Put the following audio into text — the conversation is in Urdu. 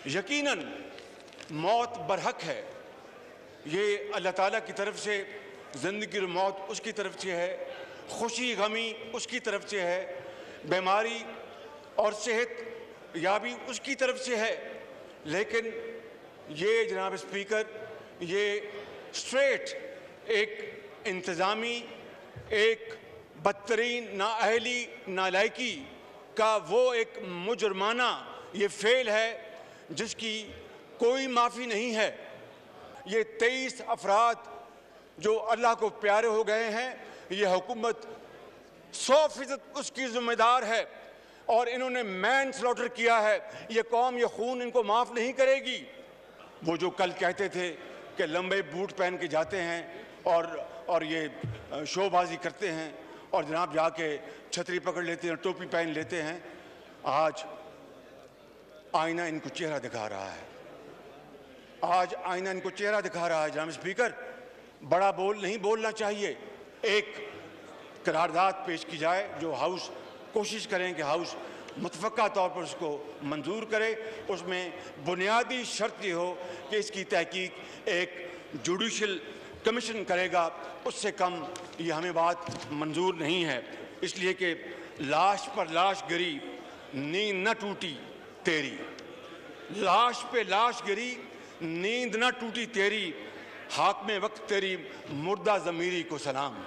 یقیناً موت برحق ہے، یہ اللہ تعالیٰ کی طرف سے، زندگی اور موت اس کی طرف سے ہے، خوشی غمی اس کی طرف سے ہے، بیماری اور صحت یابی اس کی طرف سے ہے۔ لیکن یہ جناب اسپیکر، یہ اسٹریٹ ایک انتظامی، ایک بدترین نااہلی، نالائکی کا وہ ایک مجرمانہ یہ فعل ہے جس کی کوئی معافی نہیں ہے۔ یہ 23 افراد جو اللہ کو پیارے ہو گئے ہیں، یہ حکومت 100% اس کی ذمہ دار ہے، اور انہوں نے مین سلوٹر کیا ہے۔ یہ قوم، یہ خون ان کو معاف نہیں کرے گی۔ وہ جو کل کہتے تھے کہ لمبے بوٹ پہن کے جاتے ہیں اور یہ شو بازی کرتے ہیں اور جناب جا کے چھتری پکڑ لیتے ہیں، ٹوپی پہن لیتے ہیں، آج آئینہ ان کو چہرہ دکھا رہا ہے۔ آج آئینہ ان کو چہرہ دکھا رہا ہے۔ جناب اسپیکر، بڑا بول نہیں بولنا چاہیے۔ ایک قرارداد پیش کی جائے جو ہاؤس کوشش کریں کہ ہاؤس متفقہ طور پر اس کو منظور کرے۔ اس میں بنیادی شرط یہ ہو کہ اس کی تحقیق ایک جوڈیشل کمیشن کرے گا، اس سے کم یہ ہمیں بات منظور نہیں ہے، اس لیے کہ لاش پر لاش گری، نیند نہ ٹوٹی تیری، لاش پہ لاش گری، نیند نہ ٹوٹی تیری، حاکم وقت تیری مردہ ضمیری کو سلام۔